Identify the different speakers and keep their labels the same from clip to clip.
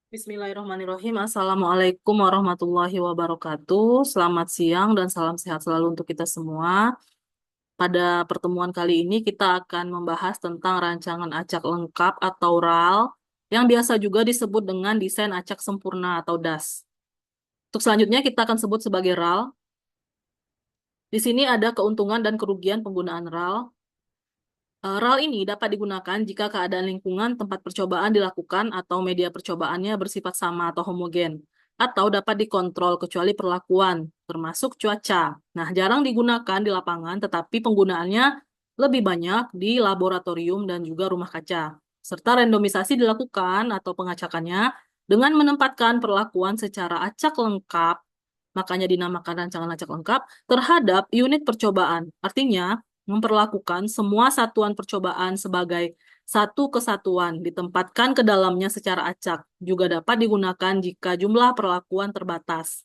Speaker 1: Bismillahirrahmanirrahim. Assalamualaikum warahmatullahi wabarakatuh. Selamat siang dan salam sehat selalu untuk kita semua. Pada pertemuan kali ini kita akan membahas tentang rancangan acak lengkap atau RAL yang biasa juga disebut dengan desain acak sempurna atau DAS. Untuk selanjutnya kita akan sebut sebagai RAL. Di sini ada keuntungan dan kerugian penggunaan RAL. RAL ini dapat digunakan jika keadaan lingkungan tempat percobaan dilakukan atau media percobaannya bersifat sama atau homogen, atau dapat dikontrol kecuali perlakuan, termasuk cuaca. Nah, jarang digunakan di lapangan, tetapi penggunaannya lebih banyak di laboratorium dan juga rumah kaca. Serta randomisasi dilakukan atau pengacakannya dengan menempatkan perlakuan secara acak lengkap, makanya dinamakan rancangan acak lengkap, terhadap unit percobaan. Artinya, memperlakukan semua satuan percobaan sebagai satu kesatuan, ditempatkan ke dalamnya secara acak. Juga dapat digunakan jika jumlah perlakuan terbatas.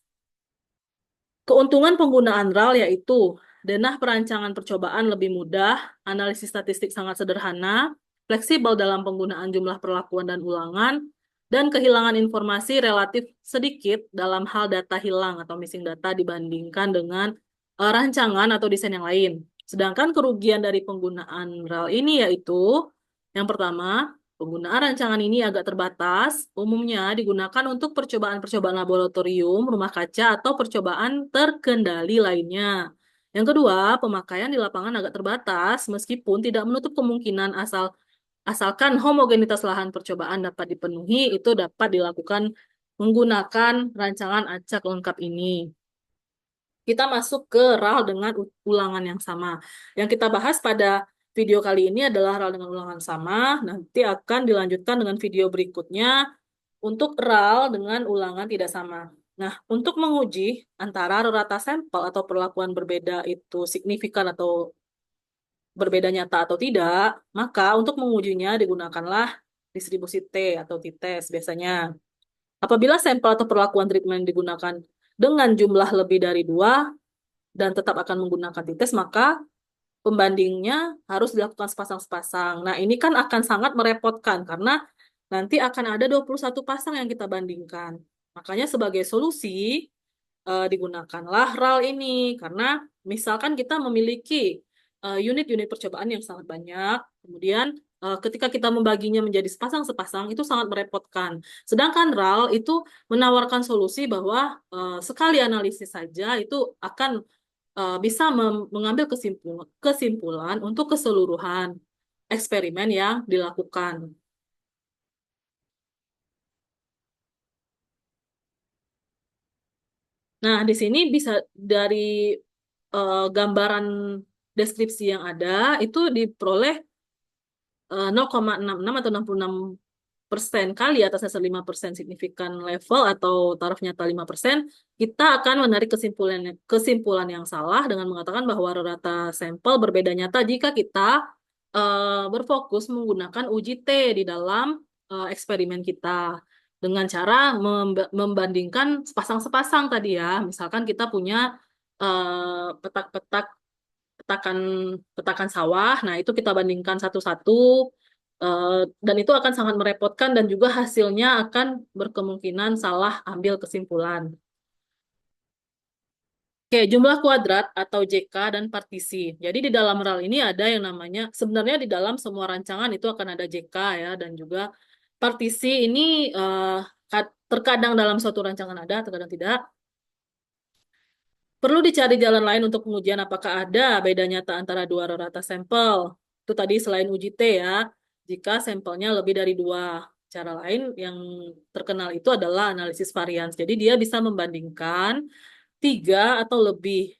Speaker 1: Keuntungan penggunaan RAL yaitu denah perancangan percobaan lebih mudah, analisis statistik sangat sederhana, fleksibel dalam penggunaan jumlah perlakuan dan ulangan, dan kehilangan informasi relatif sedikit dalam hal data hilang atau missing data dibandingkan dengan rancangan atau desain yang lain. Sedangkan kerugian dari penggunaan RAL ini yaitu yang pertama, penggunaan rancangan ini agak terbatas, umumnya digunakan untuk percobaan-percobaan laboratorium, rumah kaca, atau percobaan terkendali lainnya. Yang kedua, pemakaian di lapangan agak terbatas, meskipun tidak menutup kemungkinan asalkan homogenitas lahan percobaan dapat dipenuhi, itu dapat dilakukan menggunakan rancangan acak lengkap ini. Kita masuk ke RAL dengan ulangan yang sama. Yang kita bahas pada video kali ini adalah RAL dengan ulangan sama. Nanti akan dilanjutkan dengan video berikutnya untuk RAL dengan ulangan tidak sama. Nah, untuk menguji antara rata sampel atau perlakuan berbeda itu signifikan atau berbeda nyata atau tidak, maka untuk mengujinya digunakanlah distribusi T atau t-test biasanya. Apabila sampel atau perlakuan treatment digunakan dengan jumlah lebih dari 2 dan tetap akan menggunakan t-test, maka pembandingnya harus dilakukan sepasang-sepasang. Nah, ini kan akan sangat merepotkan karena nanti akan ada 21 pasang yang kita bandingkan. Makanya sebagai solusi digunakanlah RAL ini karena misalkan kita memiliki unit-unit percobaan yang sangat banyak, kemudian ketika kita membaginya menjadi sepasang-sepasang itu sangat merepotkan. Sedangkan RAL itu menawarkan solusi bahwa sekali analisis saja itu akan bisa mengambil kesimpulan untuk keseluruhan eksperimen yang dilakukan. Nah, di sini bisa dari gambaran deskripsi yang ada itu diperoleh 0,66 atau 66% kali atas dasar 5% signifikan level atau taraf nyata 5%, kita akan menarik kesimpulan yang salah dengan mengatakan bahwa rata sampel berbeda nyata jika kita berfokus menggunakan uji T di dalam eksperimen kita dengan cara membandingkan sepasang-sepasang tadi ya. Misalkan kita punya petak-petak petakan petakan sawah. Nah, itu kita bandingkan satu-satu dan itu akan sangat merepotkan dan juga hasilnya akan berkemungkinan salah ambil kesimpulan. Oke, jumlah kuadrat atau JK dan partisi. Jadi di dalam RAL ini ada yang namanya, sebenarnya di dalam semua rancangan itu akan ada JK ya, dan juga partisi ini terkadang dalam suatu rancangan ada, terkadang tidak. Perlu dicari jalan lain untuk pengujian apakah ada beda nyata antara dua rata sampel. Itu tadi selain uji T ya, jika sampelnya lebih dari 2. Cara lain yang terkenal itu adalah analisis varians. Jadi dia bisa membandingkan 3 atau lebih.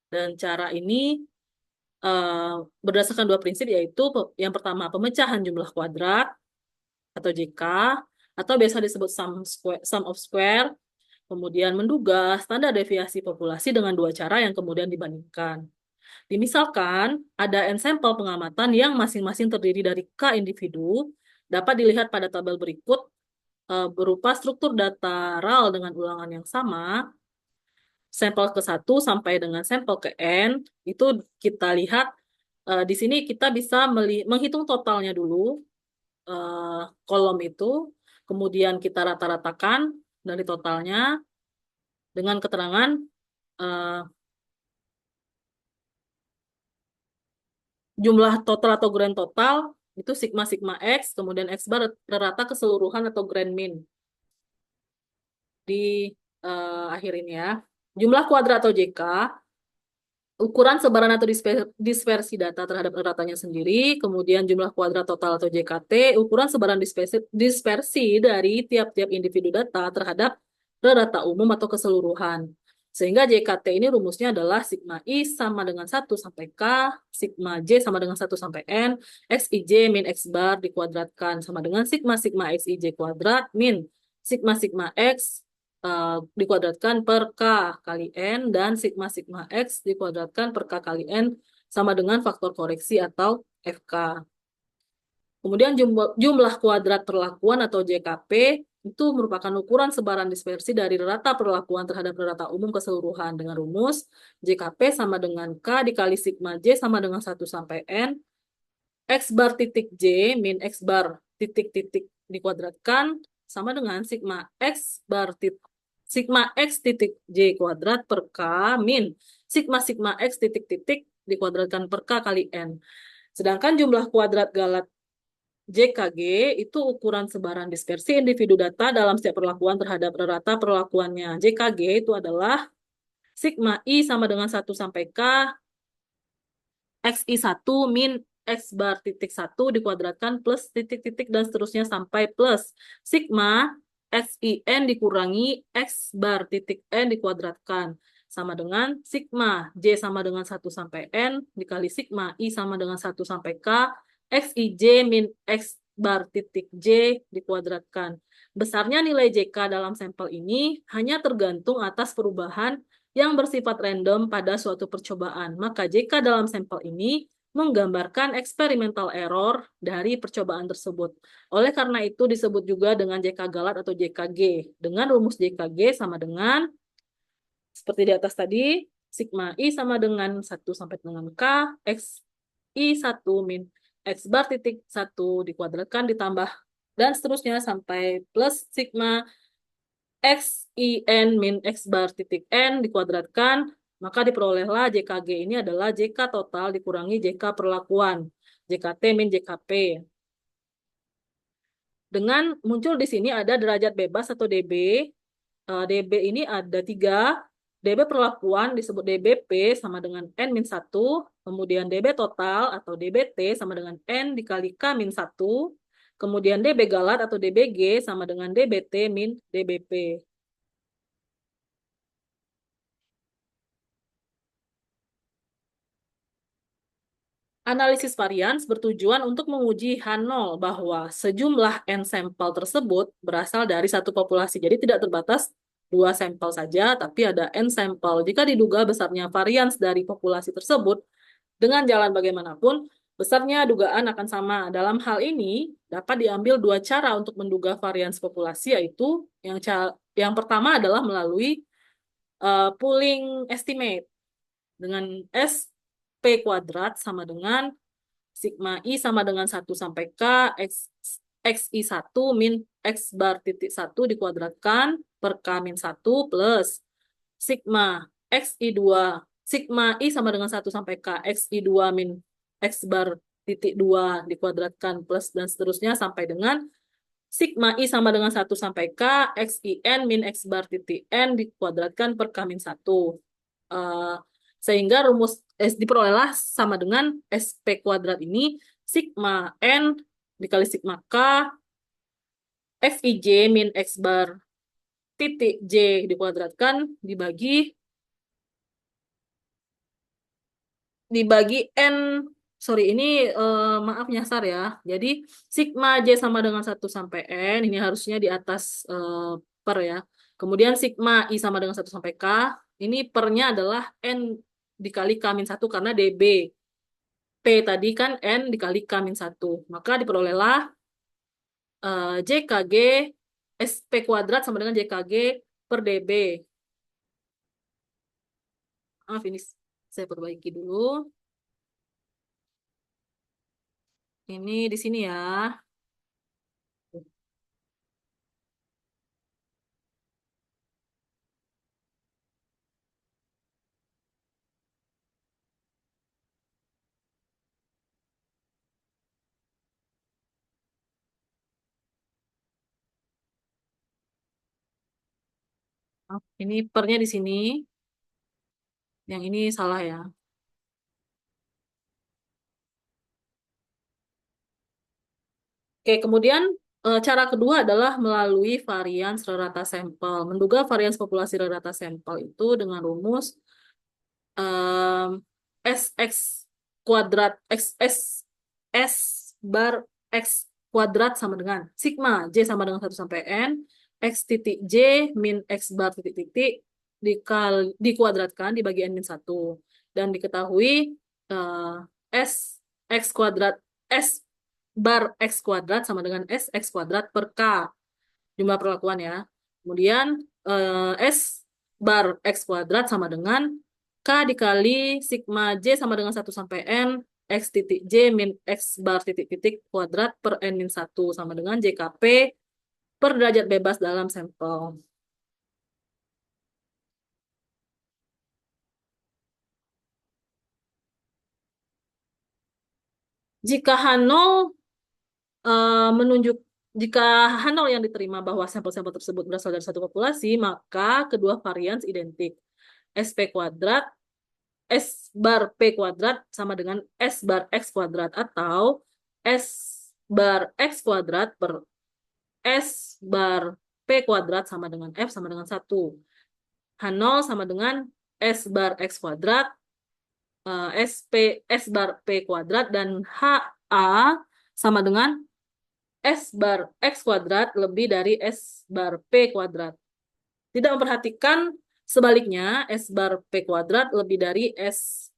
Speaker 1: Dan cara ini berdasarkan 2 prinsip yaitu yang pertama pemecahan jumlah kuadrat atau JK atau biasa disebut sum of square. Kemudian menduga standar deviasi populasi dengan 2 cara yang kemudian dibandingkan. Misalkan ada N sampel pengamatan yang masing-masing terdiri dari K individu, dapat dilihat pada tabel berikut berupa struktur data RAL dengan ulangan yang sama, sampel ke 1 sampai dengan sampel ke N, itu kita lihat di sini kita bisa menghitung totalnya dulu, kolom itu, Kemudian kita rata-ratakan dari totalnya dengan keterangan eh, jumlah total atau grand total itu sigma sigma X, kemudian X bar rata keseluruhan atau grand mean di akhir ini ya. Jumlah kuadrat atau JK, ukuran sebaran atau dispersi data terhadap ratanya sendiri, kemudian jumlah kuadrat total atau JKT, ukuran sebaran dispersi dari tiap-tiap individu data terhadap rata umum atau keseluruhan. Sehingga JKT ini rumusnya adalah sigma I sama dengan 1 sampai K, sigma J sama dengan 1 sampai N, XIJ min X bar dikuadratkan sama dengan sigma sigma XIJ kuadrat min sigma sigma X dikuadratkan per K kali N dan sigma sigma X dikuadratkan per K kali N sama dengan faktor koreksi atau FK. Kemudian jumlah kuadrat perlakuan atau JKP itu merupakan ukuran sebaran dispersi dari rata perlakuan terhadap rata umum keseluruhan dengan rumus JKP sama dengan K dikali sigma J sama dengan 1 sampai N X bar titik J min X bar titik-titik dikuadratkan sama dengan sigma X bar sigma X titik J kuadrat per K min sigma sigma X titik-titik dikuadratkan per K kali N. Sedangkan jumlah kuadrat galat JKG itu ukuran sebaran dispersi individu data dalam setiap perlakuan terhadap rata perlakuannya. JKG itu adalah sigma I sama dengan 1 sampai K XI1 min X bar titik 1 dikuadratkan plus titik-titik dan seterusnya sampai plus sigma XIN dikurangi X bar titik N dikuadratkan sama dengan sigma J sama dengan 1 sampai N dikali sigma I sama dengan 1 sampai K XIJ min X bar titik J dikuadratkan. Besarnya nilai JK dalam sampel ini hanya tergantung atas perubahan yang bersifat random pada suatu percobaan. Maka JK dalam sampel ini menggambarkan experimental error dari percobaan tersebut. Oleh karena itu disebut juga dengan JK galat atau JKG. Dengan rumus JKG sama dengan seperti di atas tadi, sigma I sama dengan 1 sampai K, X I1 min X bar titik 1 dikuadratkan ditambah dan seterusnya sampai plus sigma X I N min X bar titik N dikuadratkan, maka diperolehlah JKG ini adalah JK total dikurangi JK perlakuan. JKT min JKP. Dengan muncul di sini ada derajat bebas atau DB. DB ini ada 3. DB perlakuan disebut DBP sama dengan N min 1. Kemudian DB total atau DBT sama dengan N dikali K min 1. Kemudian DB galat atau DBG sama dengan DBT min DBP. Analisis varians bertujuan untuk menguji H0 bahwa sejumlah N sampel tersebut berasal dari satu populasi. Jadi tidak terbatas 2 sampel saja, tapi ada N sampel. Jika diduga besarnya varians dari populasi tersebut, dengan jalan bagaimanapun, besarnya dugaan akan sama. Dalam hal ini, dapat diambil 2 cara untuk menduga varians populasi, yaitu yang pertama adalah melalui pooling estimate dengan SP kuadrat sama dengan sigma I sama dengan 1 sampai K XI1 min X bar titik 1 dikuadratkan per K min 1 plus sigma XI2 sigma I sama dengan 1 sampai K XI2 min X bar titik 2 dikuadratkan plus dan seterusnya sampai dengan sigma I sama dengan 1 sampai K XIN min X bar titik N dikuadratkan per K min 1. Sehingga rumus S diperolehlah sama dengan SP kuadrat ini sigma N dikali sigma K FIJ min X bar titik J dikuadratkan dibagi N, sorry ini maaf nyasar ya. Jadi sigma J sama dengan 1 sampai N, ini harusnya di atas per ya. Kemudian sigma I sama dengan 1 sampai K, ini pernya adalah N dikali K min 1 karena DB. P tadi kan N dikali K min 1. Maka diperolehlah JKG SP kuadrat sama dengan JKG per DB. Maaf ini saya perbaiki dulu. Ini di sini ya. Ini pernya di sini, yang ini salah ya. Oke, kemudian cara kedua adalah melalui varians rata sampel. Menduga varians populasi rata sampel itu dengan rumus em, SX kuadrat XS S bar X kuadrat sama dengan sigma J sama dengan 1 sampai N X titik J min X bar titik titik dikuadratkan dibagi N min 1 dan diketahui eh, S X kuadrat S bar X kuadrat sama dengan S X kuadrat per K jumlah perlakuan ya. Kemudian S bar X kuadrat sama dengan K dikali sigma J sama dengan 1 sampai N X titik J min X bar titik titik kuadrat per N min 1 sama dengan JKP per derajat bebas dalam sampel. Jika H0 menunjuk jika H0 yang diterima bahwa sampel-sampel tersebut berasal dari satu populasi, maka kedua varian identik. SP kuadrat S bar P kuadrat sama dengan S bar X kuadrat atau S bar X kuadrat per S bar P kuadrat sama dengan F sama dengan 1. H0 sama dengan S bar X kuadrat, SP S bar P kuadrat, dan HA sama dengan S bar X kuadrat lebih dari S bar P kuadrat. Tidak memperhatikan sebaliknya S bar P kuadrat lebih dari S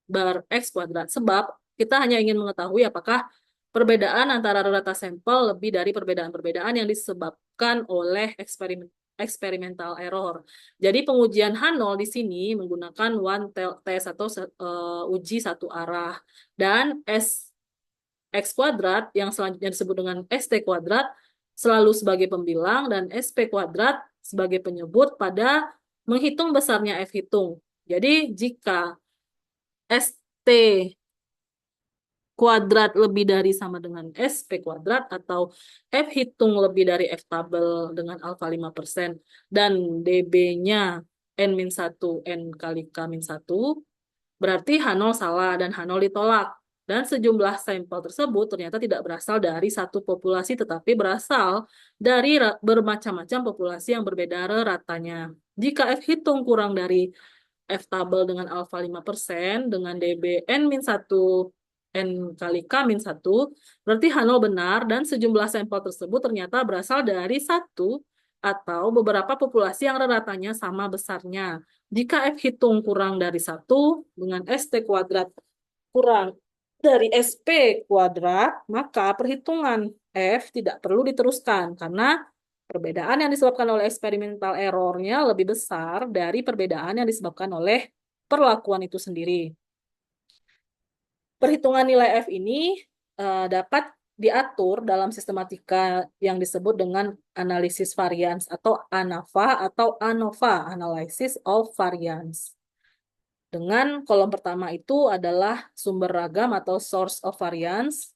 Speaker 1: bar X kuadrat. Sebab kita hanya ingin mengetahui apakah perbedaan antara rata sampel lebih dari perbedaan-perbedaan yang disebabkan oleh experimental error. Jadi pengujian H0 di sini menggunakan one test atau uji satu arah. Dan X kuadrat yang selanjutnya disebut dengan ST kuadrat selalu sebagai pembilang dan SP kuadrat sebagai penyebut pada menghitung besarnya F hitung. Jadi jika ST kuadrat lebih dari sama dengan SP kuadrat atau F hitung lebih dari F tabel dengan alfa 5% dan DB-nya N-1 N kali K-1, berarti H0 salah dan H0 ditolak. Dan sejumlah sampel tersebut ternyata tidak berasal dari satu populasi, tetapi berasal dari bermacam-macam populasi yang berbeda ratanya. Jika F hitung kurang dari F tabel dengan alfa 5% dengan DB N-1 N kali K-1, berarti H0 benar dan sejumlah sampel tersebut ternyata berasal dari satu atau beberapa populasi yang ratanya sama besarnya. Jika F hitung kurang dari 1 dengan ST kuadrat kurang dari SP kuadrat, maka perhitungan F tidak perlu diteruskan karena perbedaan yang disebabkan oleh eksperimental errornya lebih besar dari perbedaan yang disebabkan oleh perlakuan itu sendiri. Perhitungan nilai F ini dapat diatur dalam sistematika yang disebut dengan analisis variance atau ANAVA atau ANOVA, Analysis of Variance. Dengan kolom pertama itu adalah sumber ragam atau source of variance,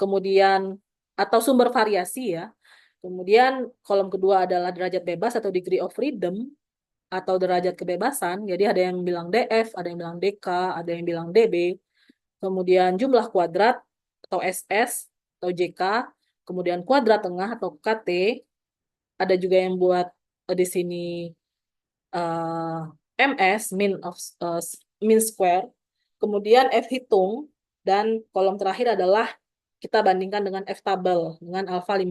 Speaker 1: kemudian atau sumber variasi ya. Kemudian kolom kedua adalah derajat bebas atau degree of freedom atau derajat kebebasan. Jadi ada yang bilang DF, ada yang bilang DK, ada yang bilang DB. Kemudian jumlah kuadrat atau SS atau JK, kemudian kuadrat tengah atau KT. Ada juga yang buat di sini MS mean square. Kemudian F hitung dan kolom terakhir adalah kita bandingkan dengan F tabel dengan alfa 5%.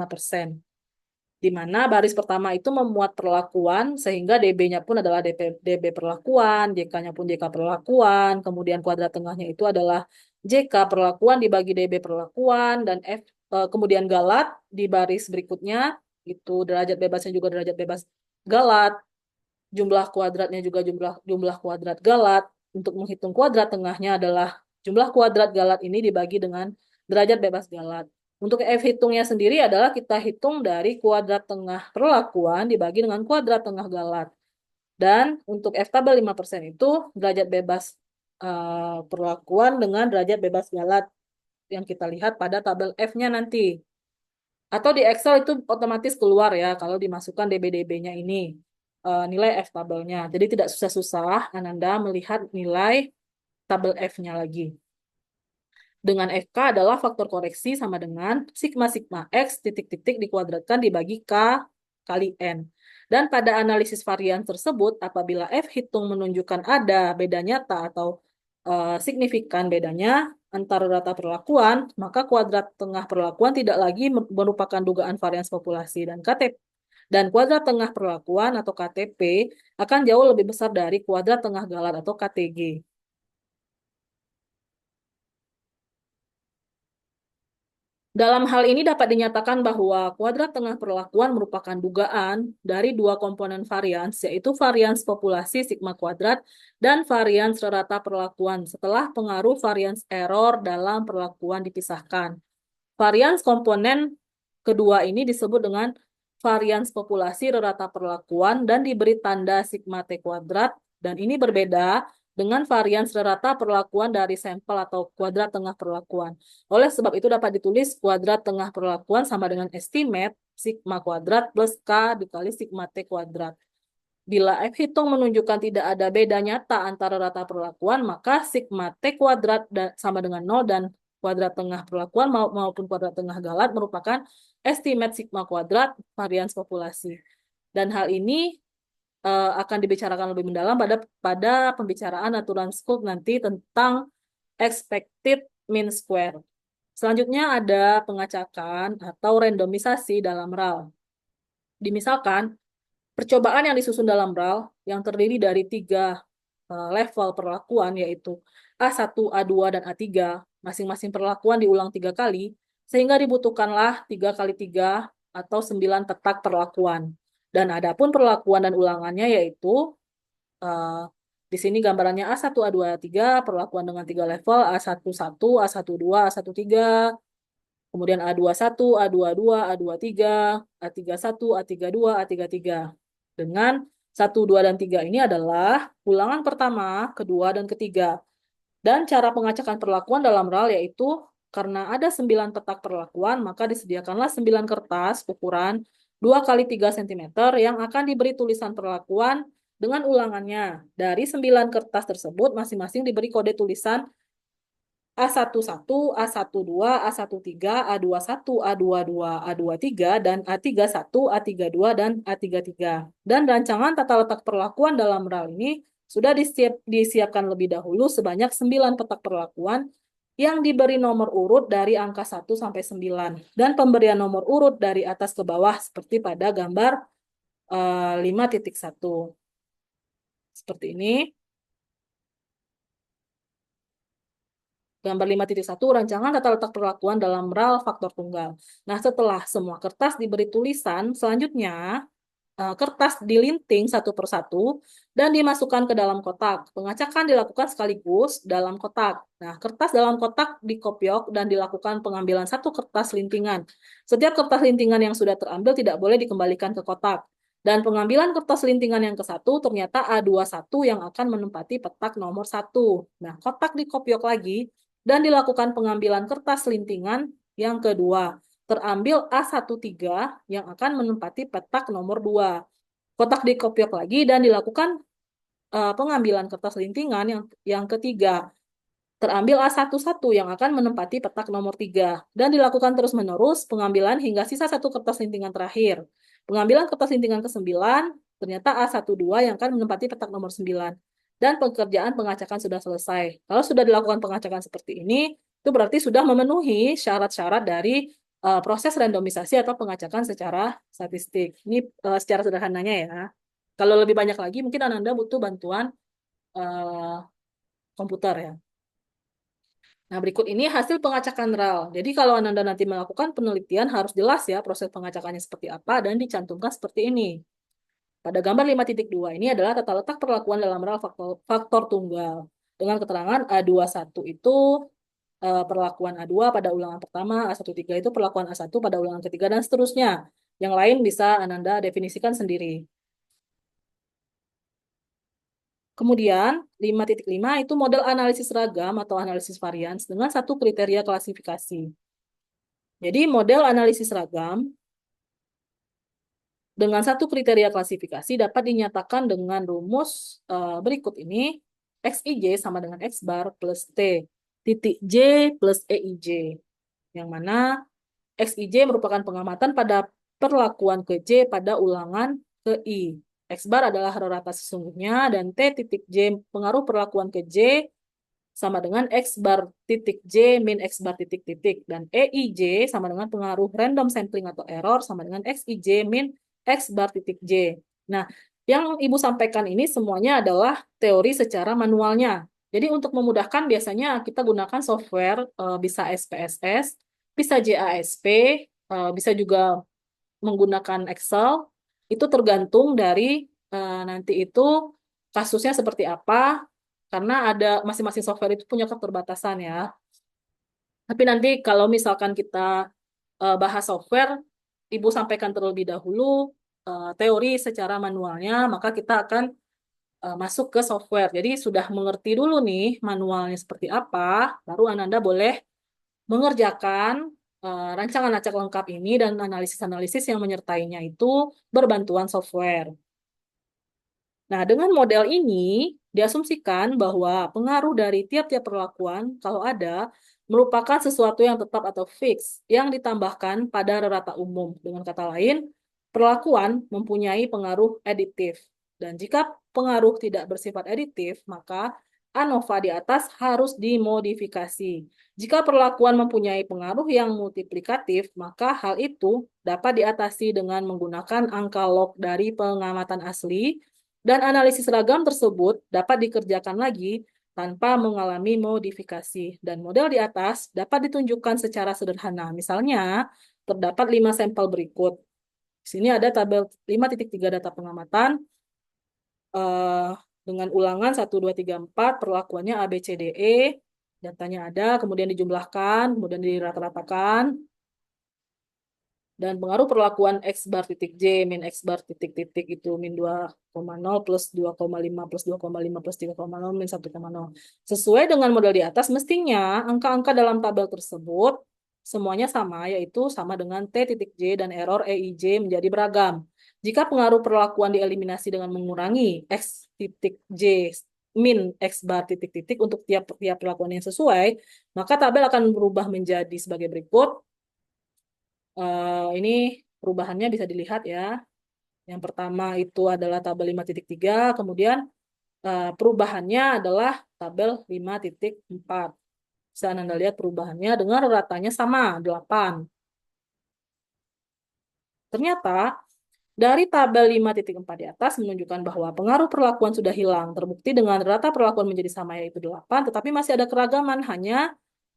Speaker 1: Di mana baris pertama itu memuat perlakuan sehingga DB-nya pun adalah DB perlakuan, JK-nya pun JK perlakuan, kemudian kuadrat tengahnya itu adalah JK perlakuan dibagi DB perlakuan dan kemudian galat di baris berikutnya itu derajat bebasnya juga derajat bebas galat, jumlah kuadratnya juga jumlah jumlah kuadrat galat. Untuk menghitung kuadrat tengahnya adalah jumlah kuadrat galat ini dibagi dengan derajat bebas galat. Untuk F hitungnya sendiri adalah kita hitung dari kuadrat tengah perlakuan dibagi dengan kuadrat tengah galat. Dan untuk F tabel 5% itu derajat bebas perlakuan dengan derajat bebas galat yang kita lihat pada tabel F-nya nanti. Atau di Excel itu otomatis keluar ya kalau dimasukkan DB-DB-nya ini, nilai F tabelnya. Jadi tidak susah-susah Ananda melihat nilai tabel F-nya lagi. Dengan FK adalah faktor koreksi sama dengan sigma-sigma X titik-titik dikuadratkan dibagi K kali N. Dan pada analisis varian tersebut, apabila F hitung menunjukkan ada beda nyata atau signifikan bedanya antara rata perlakuan, maka kuadrat tengah perlakuan tidak lagi merupakan dugaan varians populasi dan KTP. Dan kuadrat tengah perlakuan atau KTP akan jauh lebih besar dari kuadrat tengah galat atau KTG. Dalam hal ini dapat dinyatakan bahwa kuadrat tengah perlakuan merupakan dugaan dari dua komponen varians, yaitu varians populasi sigma kuadrat dan varians rata perlakuan setelah pengaruh varians error dalam perlakuan dipisahkan. Varians komponen kedua ini disebut dengan varians populasi rata perlakuan dan diberi tanda sigma T kuadrat, dan ini berbeda dengan varians rata perlakuan dari sampel atau kuadrat tengah perlakuan. Oleh sebab itu dapat ditulis kuadrat tengah perlakuan sama dengan estimate sigma kuadrat plus K dikali sigma T kuadrat. Bila F hitung menunjukkan tidak ada beda nyata antara rata perlakuan, maka sigma T kuadrat sama dengan 0 dan kuadrat tengah perlakuan maupun kuadrat tengah galat merupakan estimate sigma kuadrat varians populasi. Dan hal ini akan dibicarakan lebih mendalam pada pembicaraan aturan Scoop nanti tentang expected mean square. Selanjutnya ada pengacakan atau randomisasi dalam RAL. Dimisalkan, percobaan yang disusun dalam RAL yang terdiri dari tiga level perlakuan yaitu A1, A2, dan A3, masing-masing perlakuan diulang 3 kali, sehingga dibutuhkanlah 3 kali 3 atau 9 petak perlakuan. Dan adapun perlakuan dan ulangannya yaitu eh, di sini gambarannya A1, A2, A3, perlakuan dengan 3 level, A11, A12, A13, kemudian A21, A22, A23, A31, A32, A33. Dengan 1, 2, dan 3 ini adalah ulangan pertama, kedua, dan ketiga. Dan cara pengacakan perlakuan dalam RAL yaitu karena ada 9 petak perlakuan, maka disediakanlah 9 kertas ukuran 2 kali 3 cm yang akan diberi tulisan perlakuan dengan ulangannya. Dari 9 kertas tersebut, masing-masing diberi kode tulisan A11, A12, A13, A21, A22, A23, dan A31, A32, dan A33. Dan rancangan tata letak perlakuan dalam RAL ini sudah disiapkan lebih dahulu sebanyak 9 petak perlakuan yang diberi nomor urut dari angka 1 sampai 9. Dan pemberian nomor urut dari atas ke bawah seperti pada gambar 5.1. Seperti ini. Gambar 5.1, rancangan tata letak perlakuan dalam RAL faktor tunggal. Nah, setelah semua kertas diberi tulisan, selanjutnya kertas dilinting satu persatu dan dimasukkan ke dalam kotak. Pengacakan dilakukan sekaligus dalam kotak. Nah, kertas dalam kotak dikopiok dan dilakukan pengambilan satu kertas lintingan. Setiap kertas lintingan yang sudah terambil tidak boleh dikembalikan ke kotak. Dan pengambilan kertas lintingan yang ke satu ternyata A21 yang akan menempati petak nomor 1. Nah, kotak dikopiok lagi dan dilakukan pengambilan kertas lintingan yang kedua. Terambil A13 yang akan menempati petak nomor 2. Kotak dikopiok lagi dan dilakukan pengambilan kertas lintingan yang ketiga. Terambil A11 yang akan menempati petak nomor 3. Dan dilakukan terus-menerus pengambilan hingga sisa satu kertas lintingan terakhir. Pengambilan kertas lintingan ke-9, ternyata A12 yang akan menempati petak nomor 9. Dan pekerjaan pengacakan sudah selesai. Kalau sudah dilakukan pengacakan seperti ini, itu berarti sudah memenuhi syarat-syarat dari proses randomisasi atau pengacakan secara statistik. Ini secara sederhananya ya. Kalau lebih banyak lagi, mungkin Ananda butuh bantuan eh, komputer ya. Nah, berikut ini hasil pengacakan RAL. Jadi kalau Ananda nanti melakukan penelitian harus jelas ya proses pengacakannya seperti apa dan dicantumkan seperti ini. Pada gambar 5.2 ini adalah tata letak perlakuan dalam RAL faktor tunggal. Dengan keterangan A21 itu perlakuan A2 pada ulangan pertama, A13 itu perlakuan A1 pada ulangan ketiga, dan seterusnya. Yang lain bisa Ananda definisikan sendiri. Kemudian, 5.5 itu model analisis ragam atau analisis varians dengan satu kriteria klasifikasi. Jadi model analisis ragam dengan satu kriteria klasifikasi dapat dinyatakan dengan rumus berikut ini. XIJ sama dengan X bar plus T titik J plus EIJ. Yang mana XIJ merupakan pengamatan pada perlakuan ke J pada ulangan ke I. X bar adalah rata sesungguhnya dan T titik J pengaruh perlakuan ke J sama dengan X bar titik J min X bar titik titik. Dan EIJ sama dengan pengaruh random sampling atau error sama dengan XIJ min X bar titik J. Nah, yang Ibu sampaikan ini semuanya adalah teori secara manualnya. Jadi untuk memudahkan biasanya kita gunakan software, bisa SPSS, bisa JASP, bisa juga menggunakan Excel. Itu tergantung dari nanti itu kasusnya seperti apa, karena ada masing-masing software itu punya keterbatasan ya. Tapi nanti kalau misalkan kita bahas software, Ibu sampaikan terlebih dahulu teori secara manualnya, maka kita akan masuk ke software. Jadi sudah mengerti dulu nih manualnya seperti apa, baru Ananda boleh mengerjakan rancangan acak lengkap ini dan analisis-analisis yang menyertainya itu berbantuan software. Nah, dengan model ini diasumsikan bahwa pengaruh dari tiap-tiap perlakuan, kalau ada, merupakan sesuatu yang tetap atau fix, yang ditambahkan pada rata umum. Dengan kata lain, perlakuan mempunyai pengaruh aditif. Dan jika pengaruh tidak bersifat aditif, maka ANOVA di atas harus dimodifikasi. Jika perlakuan mempunyai pengaruh yang multiplikatif, maka hal itu dapat diatasi dengan menggunakan angka log dari pengamatan asli, dan analisis ragam tersebut dapat dikerjakan lagi tanpa mengalami modifikasi. Dan model di atas dapat ditunjukkan secara sederhana. Misalnya, terdapat 5 sampel berikut. Di sini ada tabel 5.3 data pengamatan eh, dengan ulangan 1, 2, 3, 4, perlakuannya A, B, C, D, E. Datanya ada, kemudian dijumlahkan, kemudian dirata-ratakan. Dan pengaruh perlakuan X bar titik J min X bar titik titik itu min 2,0 plus 2,5 plus 2,5 plus 3,0 min 1,0. Sesuai dengan model di atas, mestinya angka-angka dalam tabel tersebut semuanya sama, yaitu sama dengan T titik J dan error EIJ menjadi beragam. Jika pengaruh perlakuan dieliminasi dengan mengurangi X titik J min X bar titik titik untuk tiap perlakuan yang sesuai, maka tabel akan berubah menjadi sebagai berikut. Ini perubahannya bisa dilihat ya. Yang pertama itu adalah tabel 5.3, kemudian perubahannya adalah tabel 5.4. Bisa Anda lihat perubahannya dengan ratanya sama, 8. Ternyata dari tabel 5.4 di atas menunjukkan bahwa pengaruh perlakuan sudah hilang. Terbukti dengan rata perlakuan menjadi sama yaitu 8, tetapi masih ada keragaman hanya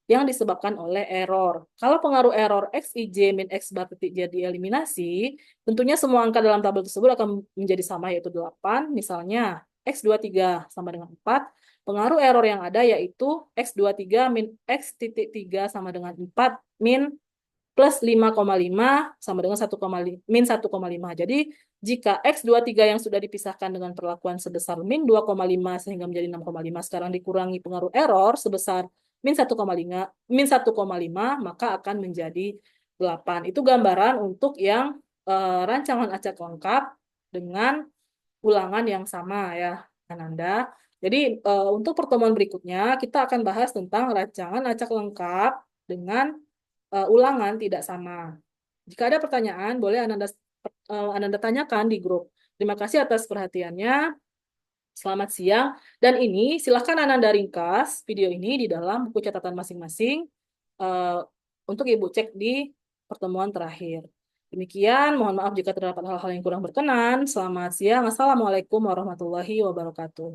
Speaker 1: yang disebabkan oleh error. Kalau pengaruh error XIJ min X bar titik J dieliminasi, tentunya semua angka dalam tabel tersebut akan menjadi sama yaitu 8. Misalnya X23 sama dengan 4. Pengaruh error yang ada yaitu X23 min X titik 3 sama dengan 4 min plus 5,5 sama dengan 1,5 min 1,5. Jadi jika X23 yang sudah dipisahkan dengan perlakuan sebesar min 2,5 sehingga menjadi 6,5 sekarang dikurangi pengaruh error sebesar min 1,5 maka akan menjadi 8. Itu gambaran untuk yang rancangan acak lengkap dengan ulangan yang sama ya Ananda. Jadi untuk pertemuan berikutnya kita akan bahas tentang rancangan acak lengkap dengan ulangan tidak sama. Jika ada pertanyaan, boleh Ananda tanyakan di grup. Terima kasih atas perhatiannya. Selamat siang. Dan ini silakan Ananda ringkas video ini di dalam buku catatan masing-masing eh, untuk Ibu cek di pertemuan terakhir. Demikian, mohon maaf jika terdapat hal-hal yang kurang berkenan. Selamat siang. Assalamualaikum warahmatullahi wabarakatuh.